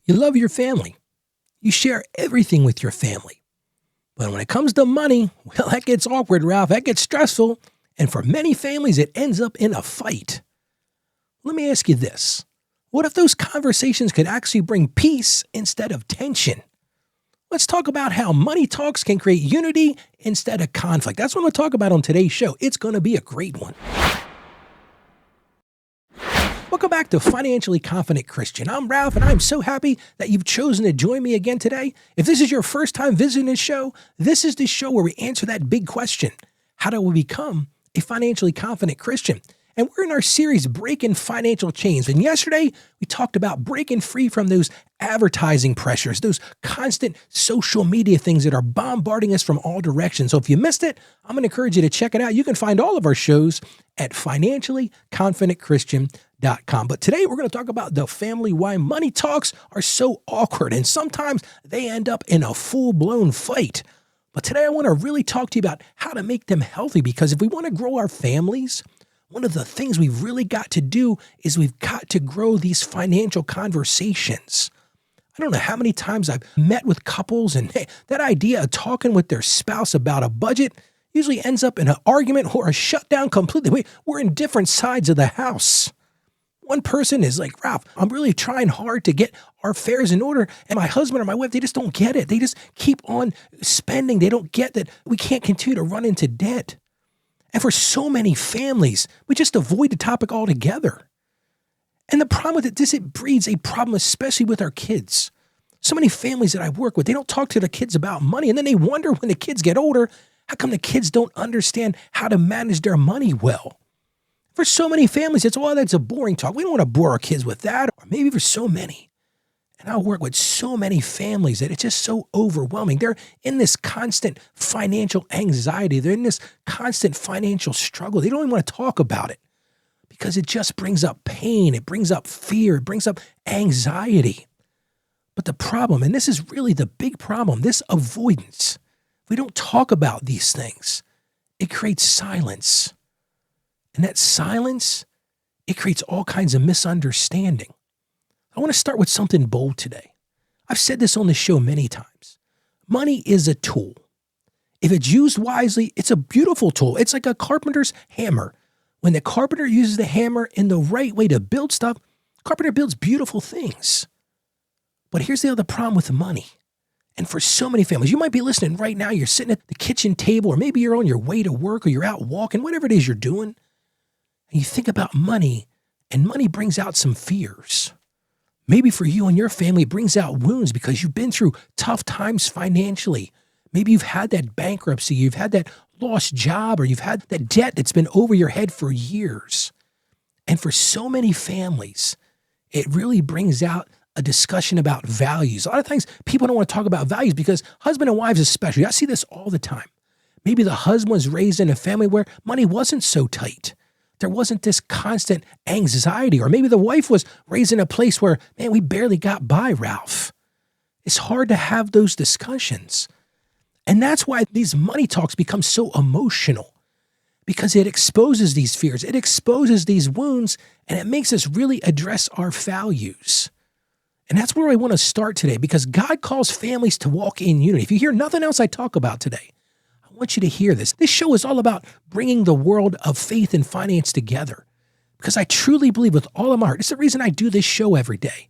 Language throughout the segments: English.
You love your family. You share everything with your family. But when it comes to money, well, that gets awkward, Ralph. That gets stressful. And for many families, it ends up in a fight. Let me ask you this. What if those conversations could actually bring peace instead of tension? Let's talk about how money talks can create unity instead of conflict. That's what I'm going to talk about on today's show. It's going to be a great one. Welcome back to Financially Confident Christian. I'm Ralph, and I'm so happy that you've chosen to join me again today. If this is your first time visiting this show, this is the show where we answer that big question. How do we become a financially confident Christian? And we're in our series, Breaking Financial Chains. And yesterday, we talked about breaking free from those advertising pressures, those constant social media things that are bombarding us from all directions. So if you missed it, I'm going to encourage you to check it out. You can find all of our shows at financiallyconfidentchristian.com. But today, we're going to talk about the family, why money talks are so awkward. And sometimes they end up in a full-blown fight. But today, I want to really talk to you about how to make them healthy. Because if we want to grow our families, one of the things we've really got to do is we've got to grow these financial conversations. I don't know how many times I've met with couples and that idea of talking with their spouse about a budget usually ends up in an argument or a shutdown completely. We're in different sides of the house. One person is like, Ralph, I'm really trying hard to get our affairs in order. And my husband or my wife, they just don't get it. They just keep on spending. They don't get that we can't continue to run into debt. And for so many families, we just avoid the topic altogether. And the problem with it breeds a problem, especially with our kids. So many families that I work with, they don't talk to their kids about money. And then they wonder when the kids get older, how come the kids don't understand how to manage their money well? For so many families, that's a boring talk. We don't want to bore our kids with that. Or maybe for so many. And I work with so many families that it's just so overwhelming. They're in this constant financial anxiety. They're in this constant financial struggle. They don't even want to talk about it because it just brings up pain. It brings up fear. It brings up anxiety. But the problem, and this is really the big problem, this avoidance, if we don't talk about these things, it creates silence. And that silence, it creates all kinds of misunderstanding. I want to start with something bold today. I've said this on the show many times. Money is a tool. If it's used wisely, it's a beautiful tool. It's like a carpenter's hammer. When the carpenter uses the hammer in the right way to build stuff, carpenter builds beautiful things. But here's the other problem with money. And for so many families, you might be listening right now, you're sitting at the kitchen table, or maybe you're on your way to work, or you're out walking, whatever it is you're doing, and you think about money, and money brings out some fears. Maybe for you and your family, it brings out wounds because you've been through tough times financially. Maybe you've had that bankruptcy, you've had that lost job, or you've had that debt that's been over your head for years. And for so many families, it really brings out a discussion about values. A lot of times people don't want to talk about values because husband and wives especially, I see this all the time. Maybe the husband was raised in a family where money wasn't so tight. There wasn't this constant anxiety. Or maybe the wife was raised in a place where, man, we barely got by, Ralph. It's hard to have those discussions. And that's why these money talks become so emotional, because it exposes these fears, it exposes these wounds, and it makes us really address our values. And that's where I want to start today, because God calls families to walk in unity. If you hear nothing else I talk about today, I want you to hear this. This show is all about bringing the world of faith and finance together, because I truly believe with all of my heart, it's the reason I do this show every day.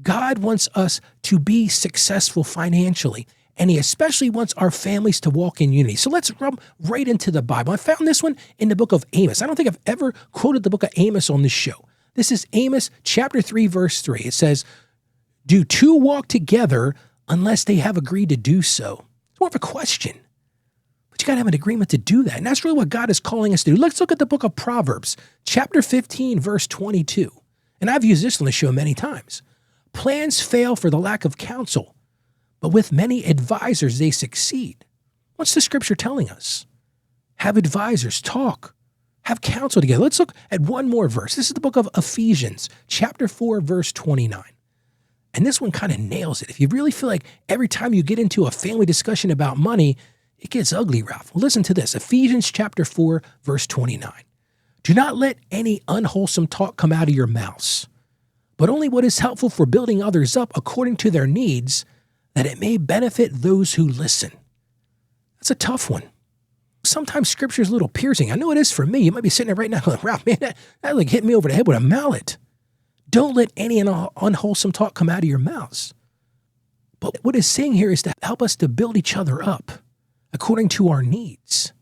God wants us to be successful financially, and he especially wants our families to walk in unity. So let's run right into the Bible. I found this one in the book of Amos. I don't think I've ever quoted the book of Amos on this show. This is Amos chapter 3, verse 3. It says, "Do two walk together unless they have agreed to do so?" It's more of a question. But you got to have an agreement to do that. And that's really what God is calling us to do. Let's look at the book of Proverbs, chapter 15, verse 22. And I've used this on the show many times. "Plans fail for the lack of counsel, but with many advisors they succeed." What's the scripture telling us? Have advisors, talk, have counsel together. Let's look at one more verse. This is the book of Ephesians, chapter 4, verse 29. And this one kind of nails it. If you really feel like every time you get into a family discussion about money, it gets ugly, Ralph. Well, listen to this. Ephesians chapter 4, verse 29. "Do not let any unwholesome talk come out of your mouths, but only what is helpful for building others up according to their needs, that it may benefit those who listen. That's a tough one. Sometimes scripture is a little piercing. I know it is for me. You might be sitting there right now like, Ralph, man, that like hit me over the head with a mallet. Don't let any unwholesome talk come out of your mouths. But what it's saying here is to help us to build each other up according to our needs.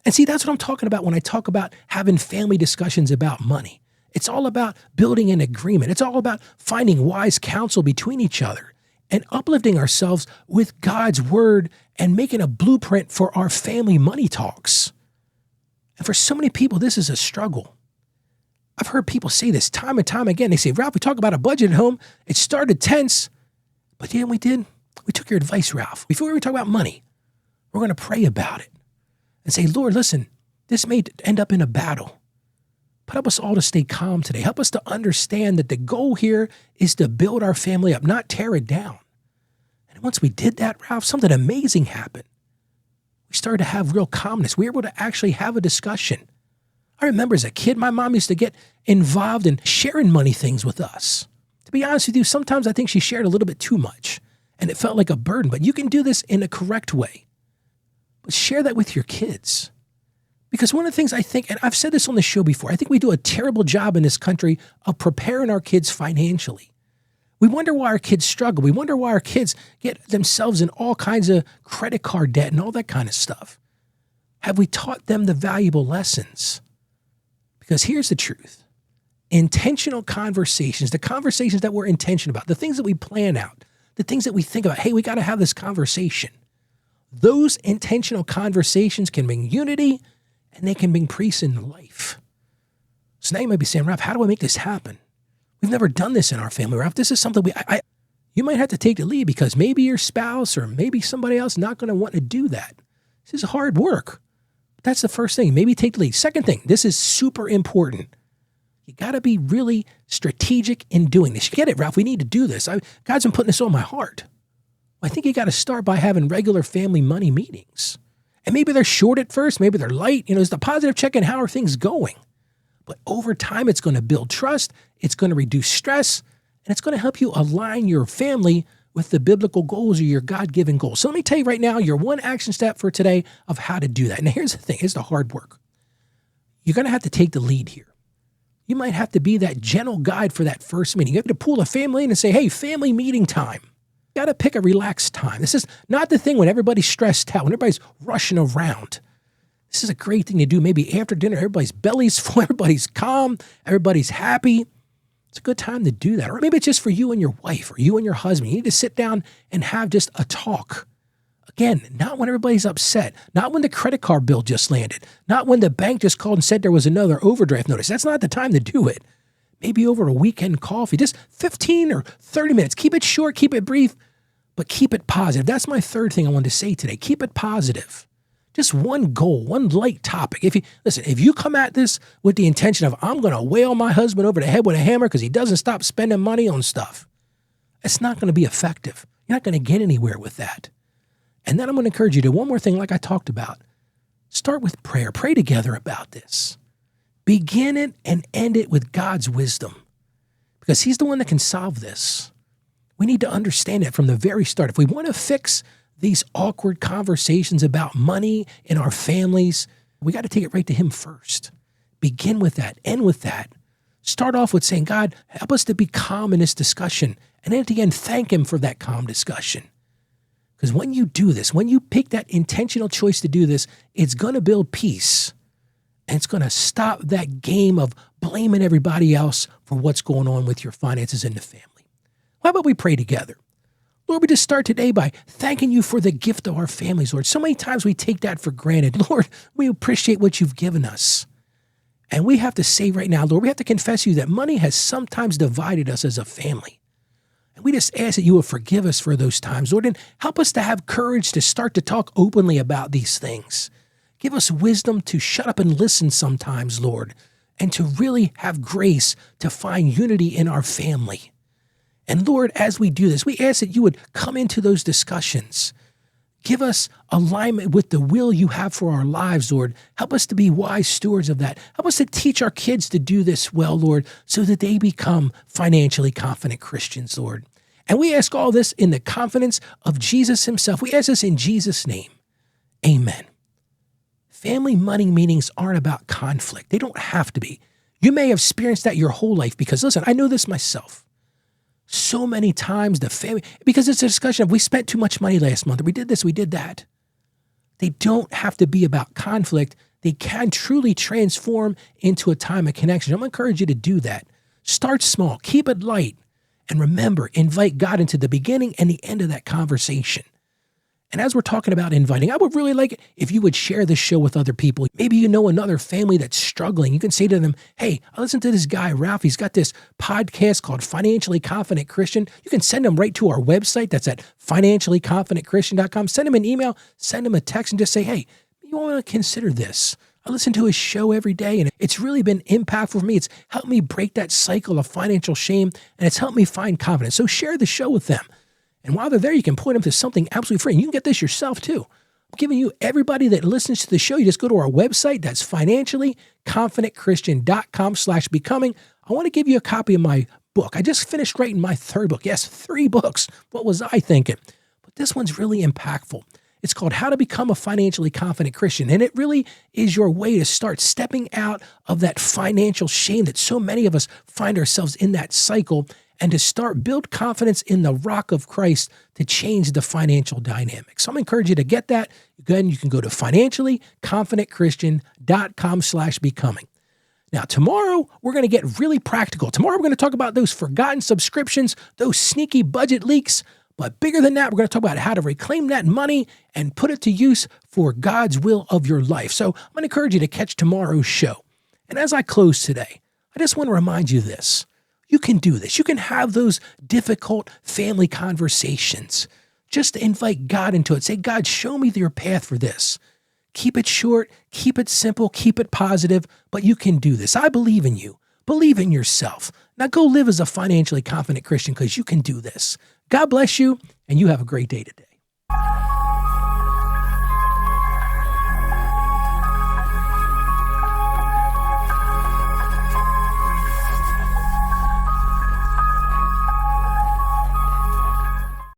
And see, that's what I'm talking about when I talk about having family discussions about money. It's all about building an agreement. It's all about finding wise counsel between each other and uplifting ourselves with God's word and making a blueprint for our family money talks. And for so many people, this is a struggle. I've heard people say this time and time again. They say, Ralph, we talk about a budget at home. It started tense, but yeah, we did. We took your advice, Ralph. Before we talk about money, we're going to pray about it and say, Lord, listen, this may end up in a battle, but help us all to stay calm today. Help us to understand that the goal here is to build our family up, not tear it down. And once we did that, Ralph, something amazing happened. We started to have real calmness. We were able to actually have a discussion. I remember as a kid, my mom used to get involved in sharing money things with us. To be honest with you, sometimes I think she shared a little bit too much, and it felt like a burden. But you can do this in a correct way. But share that with your kids. Because one of the things I think, and I've said this on the show before, I think we do a terrible job in this country of preparing our kids financially. We wonder why our kids struggle. We wonder why our kids get themselves in all kinds of credit card debt and all that kind of stuff. Have we taught them the valuable lessons? Because here's the truth. Intentional conversations, the conversations that we're intentional about, the things that we plan out, the things that we think about, hey, we got to have this conversation. Those intentional conversations can bring unity and they can bring peace in life. So now you might be saying, Ralph, how do I make this happen? We've never done this in our family, Ralph. This is something you might have to take the lead because maybe your spouse or maybe somebody else not going to want to do that. This is hard work. That's the first thing. Maybe take the lead. Second thing, this is super important. You got to be really strategic in doing this. You get it, Ralph? We need to do this. God's been putting this on my heart. I think you got to start by having regular family money meetings. And maybe they're short at first. Maybe they're light. It's the positive check-in. How are things going? But over time, it's going to build trust. It's going to reduce stress. And it's going to help you align your family with the biblical goals or your God-given goals. So let me tell you right now, your one action step for today of how to do that. Now, here's the thing. It's the hard work. You're going to have to take the lead here. You might have to be that gentle guide for that first meeting. You have to pull the family in and say, hey, family meeting time. You got to pick a relaxed time. This is not the thing when everybody's stressed out, when everybody's rushing around. This is a great thing to do. Maybe after dinner, everybody's belly's full, everybody's calm, everybody's happy. It's a good time to do that. Or maybe it's just for you and your wife or you and your husband. You need to sit down and have just a talk. Again, not when everybody's upset, not when the credit card bill just landed, not when the bank just called and said there was another overdraft notice. That's not the time to do it. Maybe over a weekend coffee, just 15 or 30 minutes. Keep it short, keep it brief, but keep it positive. That's my third thing I wanted to say today. Keep it positive. Just one goal, one light topic. If you come at this with the intention of, I'm going to whale my husband over the head with a hammer because he doesn't stop spending money on stuff, it's not going to be effective. You're not going to get anywhere with that. And then I'm going to encourage you to do one more thing like I talked about. Start with prayer. Pray together about this. Begin it and end it with God's wisdom because he's the one that can solve this. We need to understand it from the very start. If we want to fix these awkward conversations about money in our families, we got to take it right to him first. Begin with that. End with that. Start off with saying, God, help us to be calm in this discussion. And then at the end, thank him for that calm discussion. Because when you do this, when you pick that intentional choice to do this, it's going to build peace. And it's going to stop that game of blaming everybody else for what's going on with your finances in the family. How about we pray together? Lord, we just start today by thanking you for the gift of our families, Lord. So many times we take that for granted. Lord, we appreciate what you've given us. And we have to say right now, Lord, we have to confess to you that money has sometimes divided us as a family. And we just ask that you will forgive us for those times, Lord, and help us to have courage to start to talk openly about these things. Give us wisdom to shut up and listen sometimes, Lord, and to really have grace to find unity in our family. And Lord, as we do this, we ask that you would come into those discussions. Give us alignment with the will you have for our lives, Lord. Help us to be wise stewards of that. Help us to teach our kids to do this well, Lord, so that they become financially confident Christians, Lord. And we ask all this in the confidence of Jesus himself. We ask this in Jesus' name. Amen. Family money meetings aren't about conflict. They don't have to be. You may have experienced that your whole life because, listen, I know this myself. So many times the family, because it's a discussion of we spent too much money last month, or we did this, we did that. They don't have to be about conflict. They can truly transform into a time of connection. I'm going to encourage you to do that. Start small, keep it light, and remember, invite God into the beginning and the end of that conversation. And as we're talking about inviting, I would really like it if you would share this show with other people. Maybe you know another family that's struggling. You can say to them, hey, I listened to this guy, Ralph. He's got this podcast called Financially Confident Christian. You can send them right to our website. That's at financiallyconfidentchristian.com. Send him an email, send him a text, and just say, hey, you want to consider this. I listen to his show every day, and it's really been impactful for me. It's helped me break that cycle of financial shame, and it's helped me find confidence. So share the show with them. And while they're there, you can point them to something absolutely free. And you can get this yourself too. I'm giving you everybody that listens to the show. You just go to our website. That's financiallyconfidentchristian.com/becoming. I want to give you a copy of my book. I just finished writing my third book. Yes, 3 books. What was I thinking? But this one's really impactful. It's called How to Become a Financially Confident Christian. And it really is your way to start stepping out of that financial shame that so many of us find ourselves in that cycle, and to start build confidence in the rock of Christ to change the financial dynamic. So I'm encouraging you to get that. Again, you can go to financiallyconfidentchristian.com/becoming. Now, tomorrow, we're going to get really practical. Tomorrow, we're going to talk about those forgotten subscriptions, those sneaky budget leaks. But bigger than that, we're going to talk about how to reclaim that money and put it to use for God's will of your life. So I'm going to encourage you to catch tomorrow's show. And as I close today, I just want to remind you this. You can do this. You can have those difficult family conversations. Just invite God into it. Say, God, show me your path for this. Keep it short, keep it simple, keep it positive, but you can do this. I believe in you. Believe in yourself. Now go live as a financially confident Christian because you can do this. God bless you, and you have a great day today.